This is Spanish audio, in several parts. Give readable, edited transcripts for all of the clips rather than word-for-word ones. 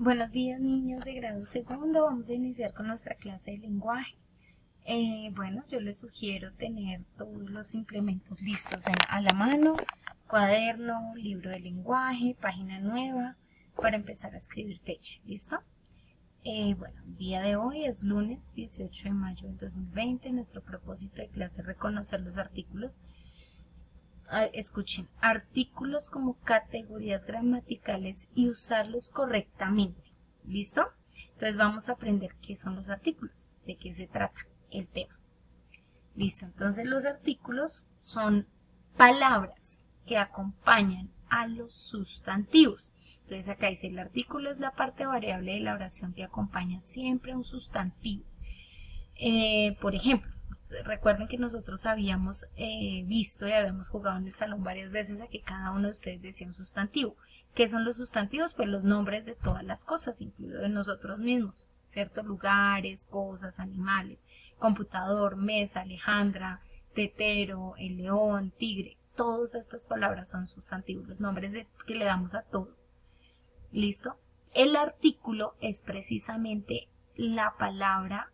Buenos días, niños de grado segundo. Vamos a iniciar con nuestra clase de lenguaje. Bueno, yo les sugiero tener todos los implementos listos a la mano: cuaderno, libro de lenguaje, página nueva, para empezar a escribir fecha. ¿Listo? Bueno, el día de hoy es lunes 18 de mayo del 2020. Nuestro propósito de clase es reconocer los artículos. Escuchen, artículos como categorías gramaticales y usarlos correctamente. ¿Listo? Entonces vamos a aprender qué son los artículos, de qué se trata el tema. Listo, entonces los artículos son palabras que acompañan a los sustantivos. Entonces acá dice, el artículo es la parte variable de la oración que acompaña siempre a un sustantivo. Por ejemplo, recuerden que nosotros habíamos visto y habíamos jugado en el salón varias veces a que cada uno de ustedes decía un sustantivo. ¿Qué son los sustantivos? Pues los nombres de todas las cosas, incluidos de nosotros mismos, ¿cierto? Lugares, cosas, animales, computador, mesa, Alejandra, tetero, el león, tigre. Todas estas palabras son sustantivos, los nombres que le damos a todo. ¿Listo? El artículo es precisamente la palabra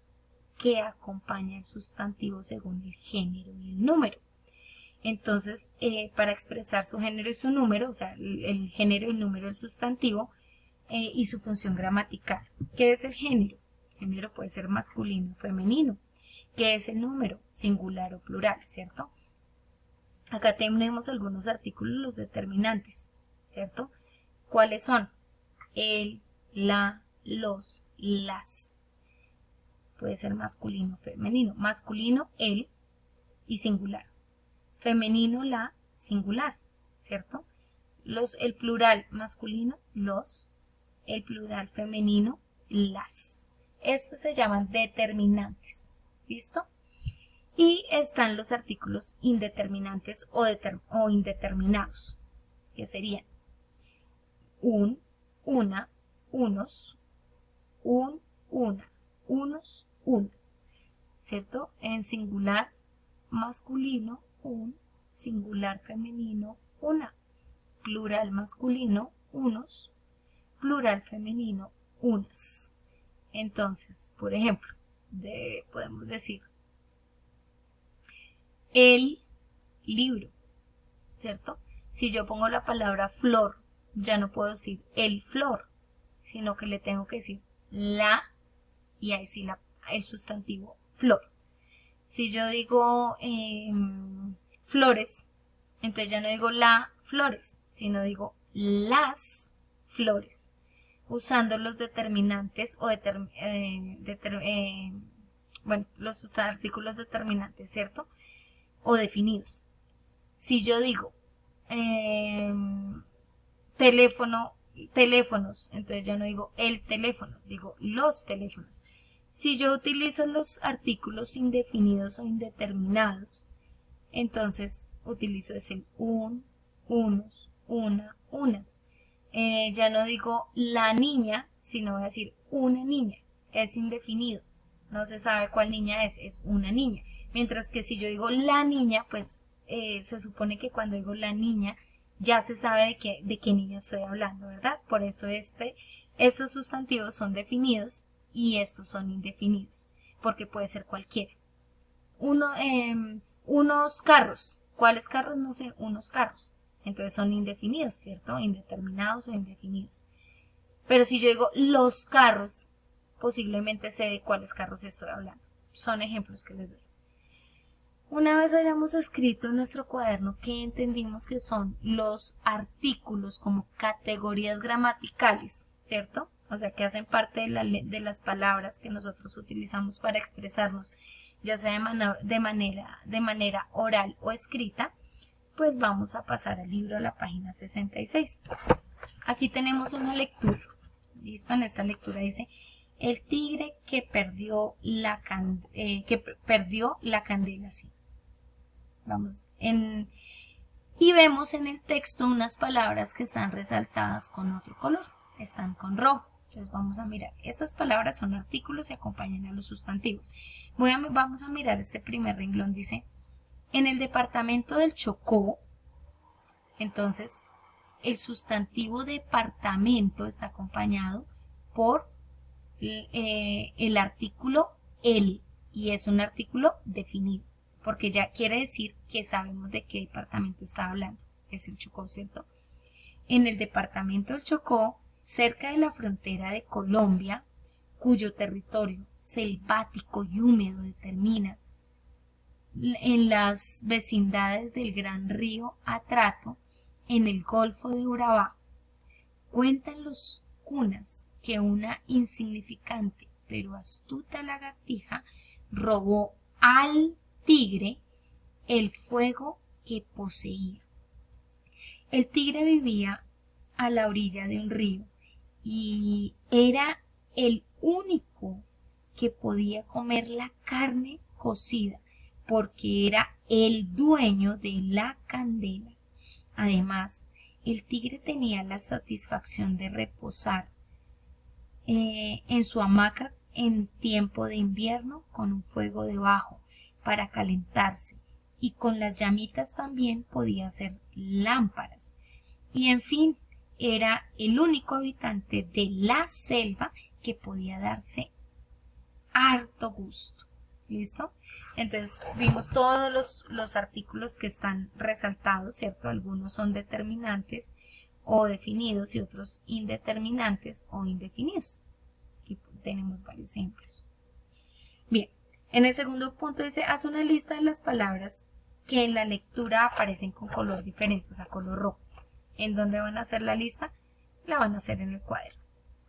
que acompaña el sustantivo según el género y el número. Entonces, para expresar su género y su número, o sea, el género y el número del sustantivo y su función gramatical. ¿Qué es el género? El género puede ser masculino o femenino. ¿Qué es el número? Singular o plural, ¿cierto? Acá tenemos algunos artículos, los determinantes, ¿cierto? ¿Cuáles son? El, la, los, las. Puede ser masculino, femenino. Masculino, el y singular. Femenino, la, singular, ¿cierto? El plural masculino, los. El plural femenino, las. Estos se llaman determinantes. ¿Listo? Y están los artículos indeterminantes o indeterminados, que serían un, una, unos, un, una, unos, unas, ¿cierto? En singular masculino, un, singular femenino, una, plural masculino, unos, plural femenino, unas. Entonces, por ejemplo, podemos decir el libro, ¿cierto? Si yo pongo la palabra flor, ya no puedo decir el flor, sino que le tengo que decir la, y ahí sí el sustantivo flor. Si yo digo flores, entonces ya no digo la flores, sino digo las flores, usando los determinantes o bueno, los artículos determinantes, ¿cierto? O definidos. Si yo digo teléfonos, entonces ya no digo el teléfono, digo los teléfonos. Si yo utilizo los artículos indefinidos o indeterminados, entonces utilizo el un, unos, una, unas. Ya no digo la niña, sino voy a decir una niña. Es indefinido. No se sabe cuál niña es una niña. Mientras que si yo digo la niña, pues se supone que cuando digo la niña, ya se sabe de qué niña estoy hablando, ¿verdad? Por eso estos sustantivos son definidos y estos son indefinidos, porque puede ser cualquiera. Unos carros. ¿Cuáles carros? No sé, unos carros. Entonces son indefinidos, ¿cierto? Indeterminados o indefinidos. Pero si yo digo los carros, posiblemente sé de cuáles carros estoy hablando. Son ejemplos que les doy. Una vez hayamos escrito en nuestro cuaderno que entendimos que son los artículos como categorías gramaticales, ¿cierto? O sea, que hacen parte de las palabras que nosotros utilizamos para expresarnos, ya sea de manera oral o escrita, pues vamos a pasar al libro a la página 66. Aquí tenemos una lectura. ¿Listo? En esta lectura dice: el tigre que perdió la candela. Sí. Y vemos en el texto unas palabras que están resaltadas con otro color. Están con rojo. Entonces vamos a mirar. Estas palabras son artículos y acompañan a los sustantivos. Vamos a mirar este primer renglón. Dice: en el departamento del Chocó. Entonces, el sustantivo departamento está acompañado por el artículo el, y es un artículo definido, porque ya quiere decir que sabemos de qué departamento está hablando. Es el Chocó, ¿cierto? En el departamento del Chocó, cerca de la frontera de Colombia, cuyo territorio selvático y húmedo determina en las vecindades del gran río Atrato, en el Golfo de Urabá, cuentan los cunas que una insignificante pero astuta lagartija robó al tigre el fuego que poseía. El tigre vivía a la orilla de un río y era el único que podía comer la carne cocida porque era el dueño de la candela. Además, el tigre tenía la satisfacción de reposar en su hamaca en tiempo de invierno con un fuego debajo para calentarse, y con las llamitas también podía hacer lámparas. Y en fin, era el único habitante de la selva que podía darse harto gusto. ¿Listo? Entonces vimos todos los artículos que están resaltados, ¿cierto? Algunos son determinantes o definidos y otros indeterminantes o indefinidos. Aquí tenemos varios ejemplos. Bien, en el segundo punto dice, haz una lista de las palabras que en la lectura aparecen con color diferente, o sea, color rojo. ¿En dónde van a hacer la lista? La van a hacer en el cuaderno.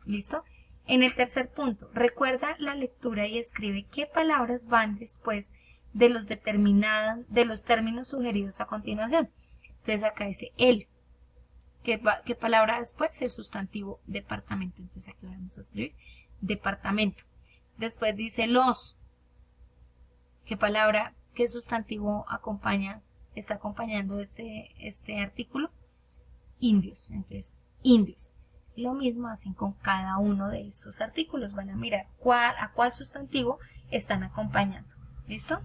¿Listo? En el tercer punto, recuerda la lectura y escribe qué palabras van después de los términos sugeridos a continuación. Entonces acá dice el. ¿Qué palabra después? El sustantivo departamento. Entonces aquí vamos a escribir departamento. Después dice los. ¿Qué sustantivo está acompañando este artículo? Indios. Entonces, indios. Lo mismo hacen con cada uno de estos artículos. Van a mirar a cuál sustantivo están acompañando. ¿Listo?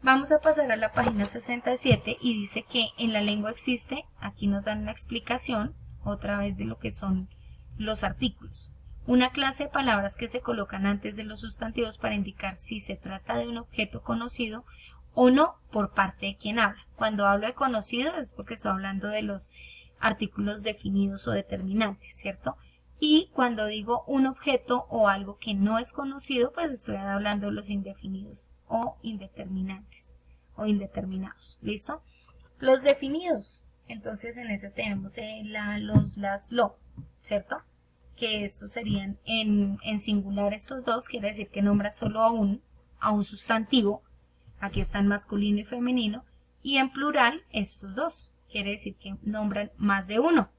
Vamos a pasar a la página 67 y dice que en la lengua existe, aquí nos dan una explicación otra vez de lo que son los artículos. Una clase de palabras que se colocan antes de los sustantivos para indicar si se trata de un objeto conocido o no por parte de quien habla. Cuando hablo de conocido es porque estoy hablando de los artículos definidos o determinantes, ¿cierto? Y cuando digo un objeto o algo que no es conocido, pues estoy hablando de los indefinidos o indeterminantes o indeterminados, ¿listo? Los definidos, entonces en este tenemos lo, ¿cierto? Que estos serían en singular estos dos, quiere decir que nombra solo a un sustantivo, aquí están masculino y femenino, y en plural estos dos. Quiere decir que nombran más de uno,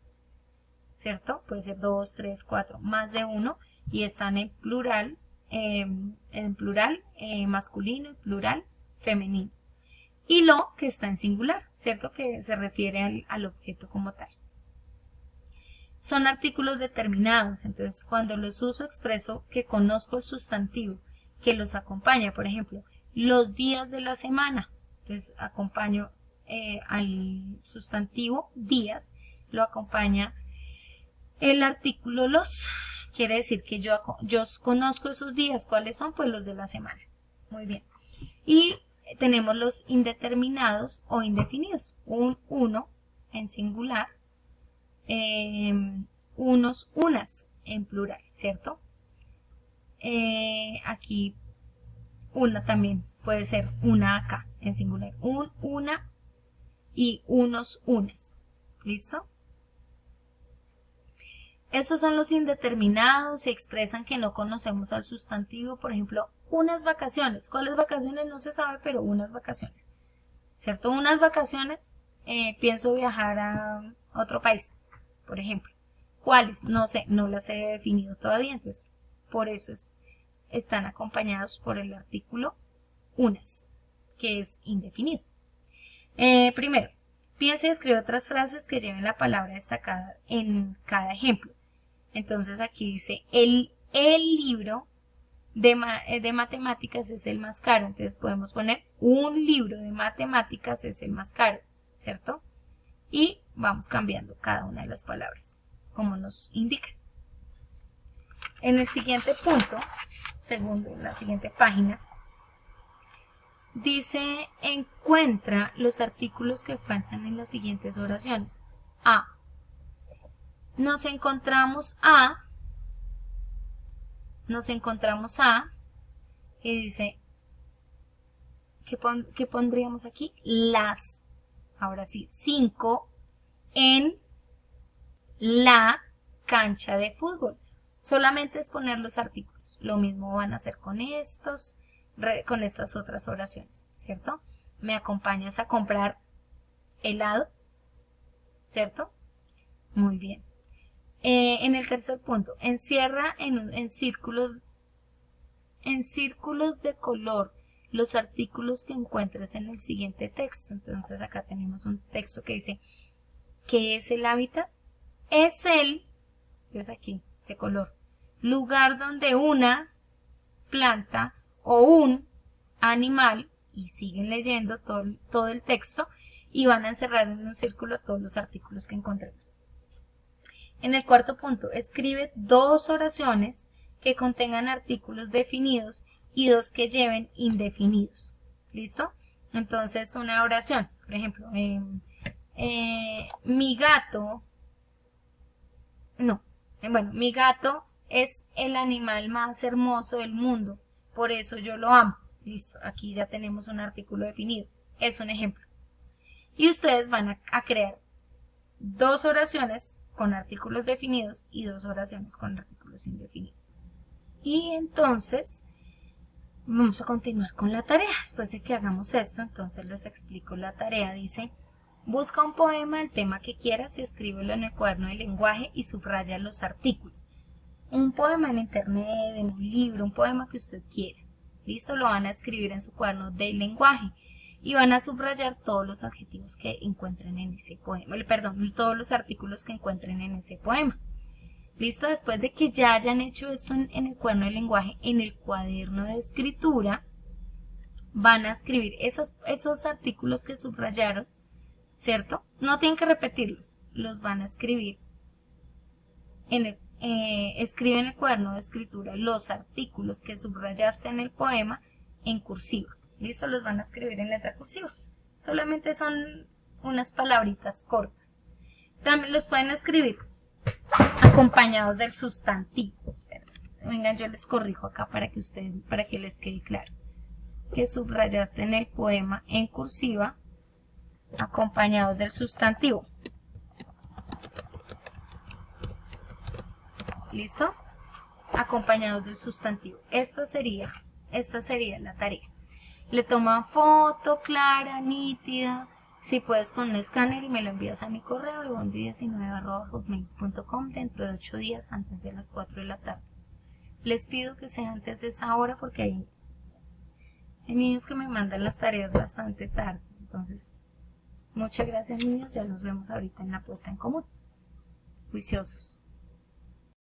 ¿cierto? Puede ser 2, 3, 4, más de uno, y están en plural masculino y plural femenino. Y lo que está en singular, ¿cierto? Que se refiere al objeto como tal. Son artículos determinados, entonces cuando los uso expreso que conozco el sustantivo que los acompaña. Por ejemplo, los días de la semana, entonces acompaño al sustantivo días, lo acompaña el artículo los. Quiere decir que yo conozco esos días. ¿Cuáles son? Pues los de la semana. Muy bien. Y tenemos los indeterminados o indefinidos. Un uno en singular, unos, unas en plural, ¿cierto? Aquí una también puede ser una acá en singular. Una y unos, unas. ¿Listo? Estos son los indeterminados, se expresan que no conocemos al sustantivo. Por ejemplo, unas vacaciones. ¿Cuáles vacaciones? No se sabe, pero unas vacaciones. ¿Cierto? Unas vacaciones, pienso viajar a otro país, por ejemplo. ¿Cuáles? No sé, no las he definido todavía, entonces por eso están acompañados por el artículo unas, que es indefinido. Primero, piensa y escribe otras frases que lleven la palabra destacada en cada ejemplo. Entonces aquí dice, el libro de matemáticas es el más caro. Entonces podemos poner, un libro de matemáticas es el más caro, ¿cierto? Y vamos cambiando cada una de las palabras, como nos indica. En el siguiente punto, segundo, en la siguiente página, dice, encuentra los artículos que faltan en las siguientes oraciones. A. Nos encontramos a, y dice, ¿qué pondríamos aquí? Las, ahora sí, 5 en la cancha de fútbol. Solamente es poner los artículos. Lo mismo van a hacer con estas otras oraciones, ¿cierto? Me acompañas a comprar helado, ¿cierto? Muy bien. En el tercer punto, encierra en círculos de color los artículos que encuentres en el siguiente texto. Entonces acá tenemos un texto que dice, ¿qué es el hábitat? Es el, es aquí, de color, lugar donde una planta o un animal, y siguen leyendo todo el texto, y van a encerrar en un círculo todos los artículos que encontremos. En el cuarto punto, escribe 2 oraciones que contengan artículos definidos y 2 que lleven indefinidos. ¿Listo? Entonces, una oración, por ejemplo, mi gato es el animal más hermoso del mundo, por eso yo lo amo. Listo, aquí ya tenemos un artículo definido. Es un ejemplo. Y ustedes van a crear 2 oraciones con artículos definidos y 2 oraciones con artículos indefinidos. Y entonces vamos a continuar con la tarea. Después de que hagamos esto, entonces les explico la tarea. Dice, busca un poema del tema que quieras y escríbelo en el cuaderno de lenguaje y subraya los artículos. Un poema en internet, en un libro, un poema que usted quiera. Listo, lo van a escribir en su cuaderno de lenguaje y van a subrayar todos los adjetivos que encuentren en ese poema, todos los artículos que encuentren en ese poema. Listo, después de que ya hayan hecho esto en el cuaderno de lenguaje, en el cuaderno de escritura, van a escribir esos artículos que subrayaron, ¿cierto? No tienen que repetirlos, los van a escribir. Escribe en el cuaderno de escritura los artículos que subrayaste en el poema en cursiva. ¿Listo? Los van a escribir en letra cursiva. Solamente son unas palabritas cortas. También los pueden escribir acompañados del sustantivo. Vengan, yo les corrijo acá para que les quede claro. Que subrayaste en el poema en cursiva acompañados del sustantivo. ¿Listo? Acompañados del sustantivo. Esta sería la tarea. Le toman foto clara, nítida. Si puedes con un escáner y me lo envías a mi correo ivonne19@hotmail.com dentro de 8 días antes de las 4 de la tarde. Les pido que sea antes de esa hora porque hay niños que me mandan las tareas bastante tarde. Entonces, muchas gracias niños. Ya nos vemos ahorita en la puesta en común. Juiciosos.